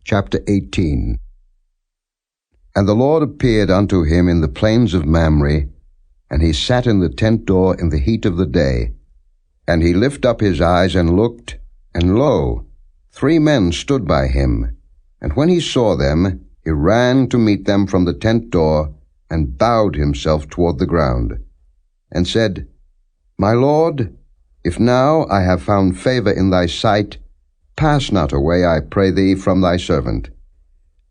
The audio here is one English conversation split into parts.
Chapter 18. And the Lord appeared unto him in the plains of Mamre, and he sat in the tent door in the heat of the day. And he lifted up his eyes and looked, and lo, 3 men stood by him. And when he saw them, he ran to meet them from the tent door, and bowed himself toward the ground, and said, My Lord, if now I have found favor in thy sight, pass not away, I pray thee, from thy servant.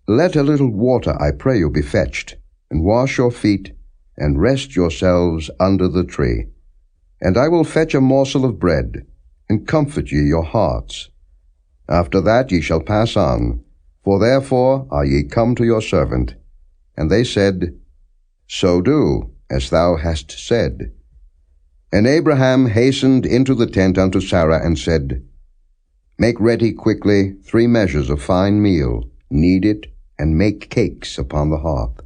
Let a little water, I pray you, be fetched, and wash your feet, and rest yourselves under the tree. And I will fetch a morsel of bread, and comfort ye your hearts. After that ye shall pass on, for therefore are ye come to your servant. And they said, So do, as thou hast said. And Abraham hastened into the tent unto Sarah, and said, Make ready quickly 3 measures of fine meal, knead it, and make cakes upon the hearth.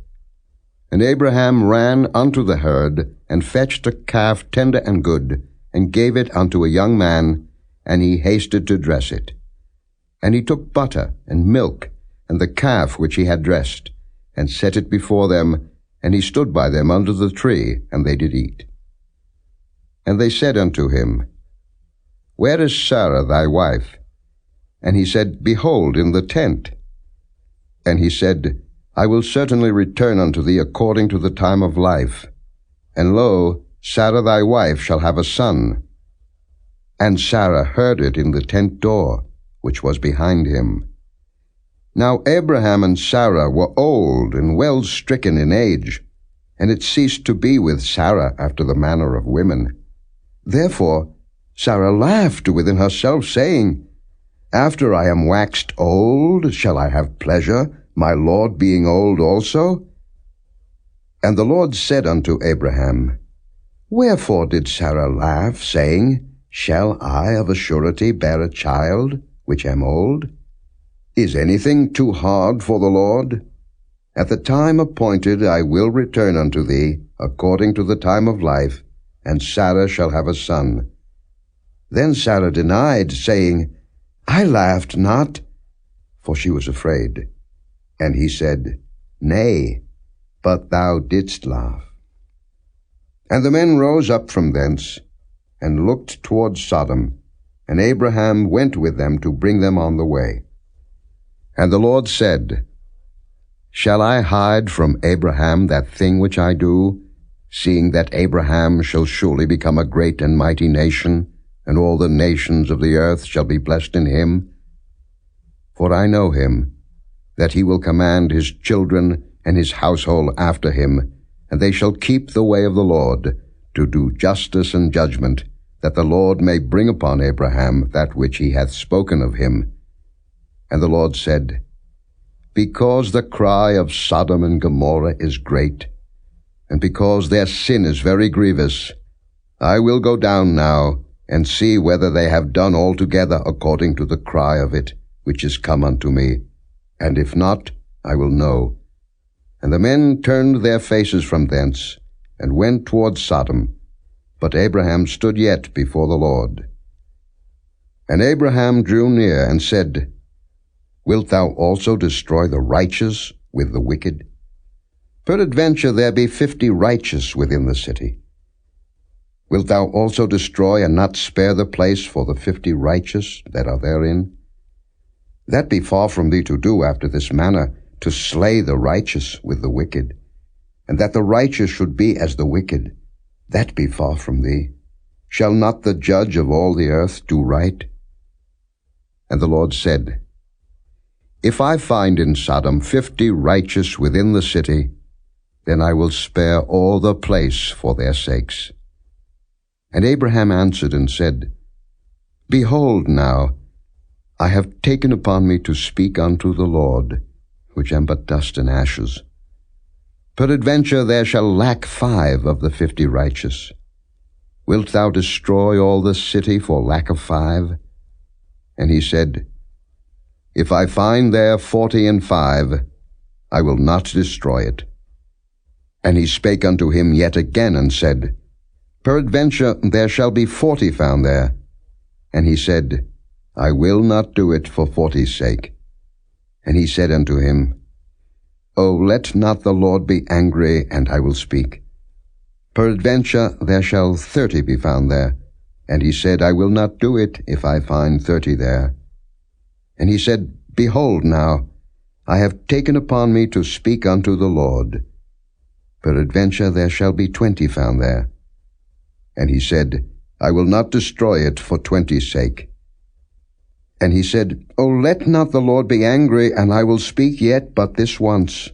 And Abraham ran unto the herd, and fetched a calf tender and good, and gave it unto a young man, and he hasted to dress it. And he took butter and milk, and the calf which he had dressed, and set it before them, and he stood by them under the tree, and they did eat. And they said unto him, Where is Sarah thy wife? And he said, Behold, in the tent. And he said, I will certainly return unto thee according to the time of life. And lo, Sarah thy wife shall have a son. And Sarah heard it in the tent door, which was behind him. Now Abraham and Sarah were old and well stricken in age, and it ceased to be with Sarah after the manner of women. Therefore Sarah laughed within herself, saying, After I am waxed old, shall I have pleasure, my Lord being old also? And the Lord said unto Abraham, Wherefore did Sarah laugh, saying, Shall I of a surety bear a child, which am old? Is anything too hard for the Lord? At the time appointed I will return unto thee, according to the time of life, and Sarah shall have a son. Then Sarah denied, saying, I laughed not, for she was afraid. And he said, Nay, but thou didst laugh. And the men rose up from thence, and looked toward Sodom, and Abraham went with them to bring them on the way. And the Lord said, Shall I hide from Abraham that thing which I do, seeing that Abraham shall surely become a great and mighty nation, and all the nations of the earth shall be blessed in him? For I know him, that he will command his children and his household after him, and they shall keep the way of the Lord, to do justice and judgment, that the Lord may bring upon Abraham that which he hath spoken of him. And the Lord said, Because the cry of Sodom and Gomorrah is great, and because their sin is very grievous, I will go down now, and see whether they have done altogether according to the cry of it, which is come unto me. And if not, I will know. And the men turned their faces from thence, and went toward Sodom. But Abraham stood yet before the Lord. And Abraham drew near, and said, Wilt thou also destroy the righteous with the wicked? Peradventure there be 50 righteous within the city. Wilt thou also destroy and not spare the place for the 50 righteous that are therein? That be far from thee to do after this manner, to slay the righteous with the wicked, and that the righteous should be as the wicked. That be far from thee. Shall not the judge of all the earth do right? And the Lord said, If I find in Sodom 50 righteous within the city, then I will spare all the place for their sakes. And Abraham answered and said, Behold now, I have taken upon me to speak unto the Lord, which am but dust and ashes. Peradventure there shall lack 5 of the 50 righteous. Wilt thou destroy all the city for lack of 5? And he said, If I find there 40 and 5, I will not destroy it. And he spake unto him yet again, and said, Peradventure there shall be 40 found there. And he said, I will not do it for 40's sake. And he said unto him, O let not the Lord be angry, and I will speak. Peradventure there shall 30 be found there. And he said, I will not do it, if I find 30 there. And he said, Behold now, I have taken upon me to speak unto the Lord. Peradventure there shall be 20 found there. And he said, I will not destroy it for 20's sake. And he said, O let not the Lord be angry, and I will speak yet but this once.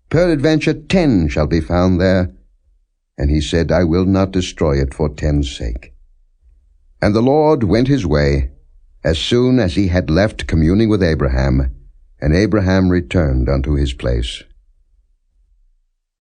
Peradventure 10 shall be found there. And he said, I will not destroy it for 10's sake. And the Lord went his way, as soon as he had left communing with Abraham, and Abraham returned unto his place.